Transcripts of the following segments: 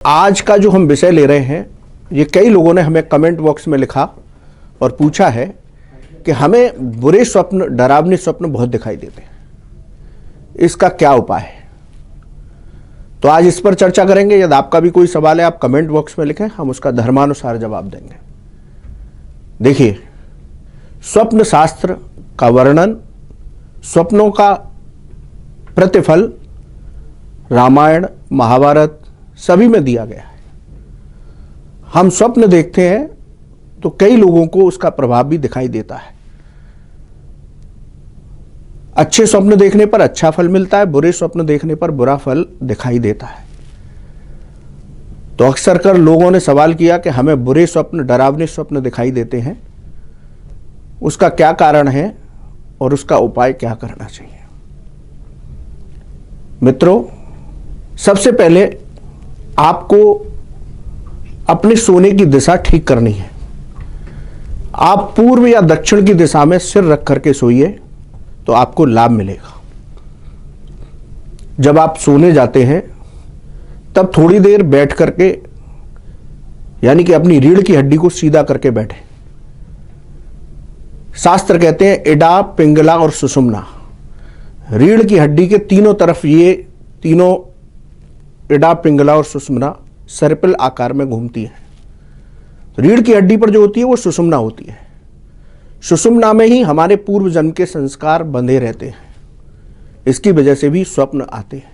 आज का जो हम विषय ले रहे हैं, ये कई लोगों ने हमें कमेंट बॉक्स में लिखा और पूछा है कि हमें बुरे स्वप्न, डरावने स्वप्न बहुत दिखाई देते हैं, इसका क्या उपाय है। तो आज इस पर चर्चा करेंगे। यदि आपका भी कोई सवाल है, आप कमेंट बॉक्स में लिखें, हम उसका धर्मानुसार जवाब देंगे। देखिए, स्वप्न शास्त्र का वर्णन, स्वप्नों का प्रतिफल रामायण, महाभारत सभी में दिया गया है। हम स्वप्न देखते हैं तो कई लोगों को उसका प्रभाव भी दिखाई देता है। अच्छे स्वप्न देखने पर अच्छा फल मिलता है, बुरे स्वप्न देखने पर बुरा फल दिखाई देता है। तो अक्सर कर लोगों ने सवाल किया कि हमें बुरे स्वप्न, डरावने स्वप्न दिखाई देते हैं, उसका क्या कारण है और उसका उपाय क्या करना चाहिए। मित्रों, सबसे पहले आपको अपने सोने की दिशा ठीक करनी है। आप पूर्व या दक्षिण की दिशा में सिर रख करके सोइए तो आपको लाभ मिलेगा। जब आप सोने जाते हैं तब थोड़ी देर बैठ करके, यानी कि अपनी रीढ़ की हड्डी को सीधा करके बैठें। शास्त्र कहते हैं इडा, पिंगला और सुषुम्ना, रीढ़ की हड्डी के तीनों तरफ ये तीनों इडा, पिंगला और सुषुम्ना सर्पिल आकार में घूमती है। रीढ़ की हड्डी पर जो होती है वो सुषुम्ना होती है। सुषुम्ना में ही हमारे पूर्व जन्म के संस्कार बंधे रहते हैं, इसकी वजह से भी स्वप्न आते हैं।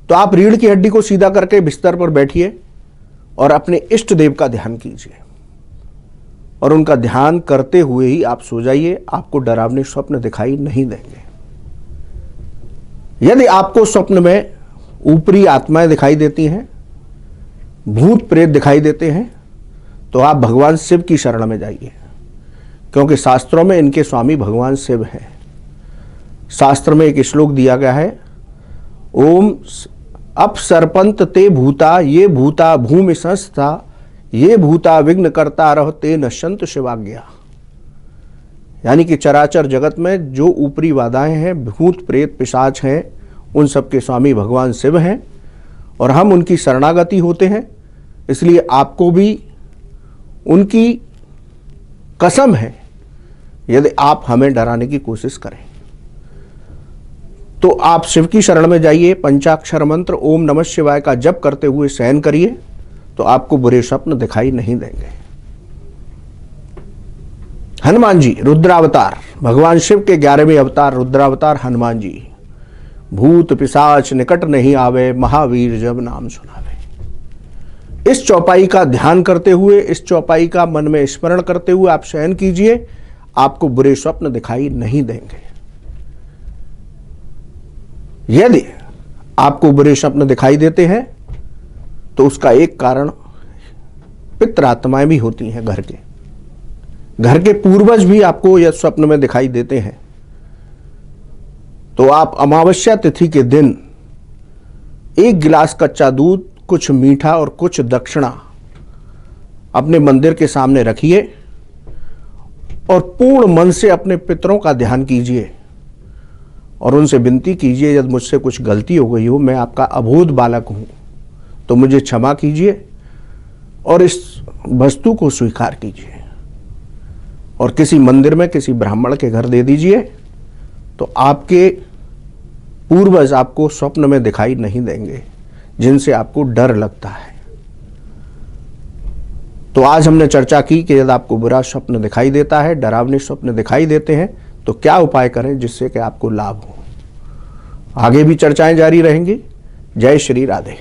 तो आप रीढ़ की हड्डी को सीधा करके बिस्तर पर बैठिए और अपने इष्ट देव का ध्यान कीजिए और उनका ध्यान करते हुए ही आप सो जाइए। आपको डरावने स्वप्न दिखाई नहीं देंगे। यदि आपको स्वप्न में ऊपरी आत्माएं दिखाई देती हैं, भूत प्रेत दिखाई देते हैं, तो आप भगवान शिव की शरण में जाइए, क्योंकि शास्त्रों में इनके स्वामी भगवान शिव हैं। शास्त्र में एक श्लोक दिया गया है, ओम अपसर्पंत ते भूता ये भूता भूमि संस्था ये भूता विघ्न करता रह ते नश्यंत शिवाज्ञा। यानी कि चराचर जगत में जो ऊपरी बाधाएं हैं, भूत प्रेत पिशाच हैं, उन सब के स्वामी भगवान शिव हैं और हम उनकी शरणागति होते हैं। इसलिए आपको भी उनकी कसम है यदि आप हमें डराने की कोशिश करें। तो आप शिव की शरण में जाइए, पंचाक्षर मंत्र ओम नमः शिवाय का जप करते हुए शयन करिए, तो आपको बुरे स्वप्न दिखाई नहीं देंगे। हनुमान जी रुद्रावतार, भगवान शिव के 11वें अवतार रुद्रावतार हनुमान जी। भूत पिशाच निकट नहीं आवे, महावीर जब नाम सुनावे। इस चौपाई का ध्यान करते हुए, इस चौपाई का मन में स्मरण करते हुए आप शयन कीजिए, आपको बुरे स्वप्न दिखाई नहीं देंगे। यदि आपको बुरे स्वप्न दिखाई देते हैं तो उसका एक कारण पितृ आत्माएं भी होती हैं। घर के पूर्वज भी आपको यदि स्वप्न में दिखाई देते हैं तो आप अमावस्या तिथि के दिन 1 गिलास कच्चा दूध, कुछ मीठा और कुछ दक्षिणा अपने मंदिर के सामने रखिए और पूर्ण मन से अपने पितरों का ध्यान कीजिए और उनसे विनती कीजिए, यदि मुझसे कुछ गलती हो गई हो, मैं आपका अबोध बालक हूं, तो मुझे क्षमा कीजिए और इस वस्तु को स्वीकार कीजिए और किसी मंदिर में किसी ब्राह्मण के घर दे दीजिए, तो आपके पूर्वज आपको स्वप्न में दिखाई नहीं देंगे, जिनसे आपको डर लगता है। तो आज हमने चर्चा की कि यदि आपको बुरा स्वप्न दिखाई देता है, डरावने स्वप्न दिखाई देते हैं, तो क्या उपाय करें जिससे कि आपको लाभ हो। आगे भी चर्चाएं जारी रहेंगी। जय श्री राधे।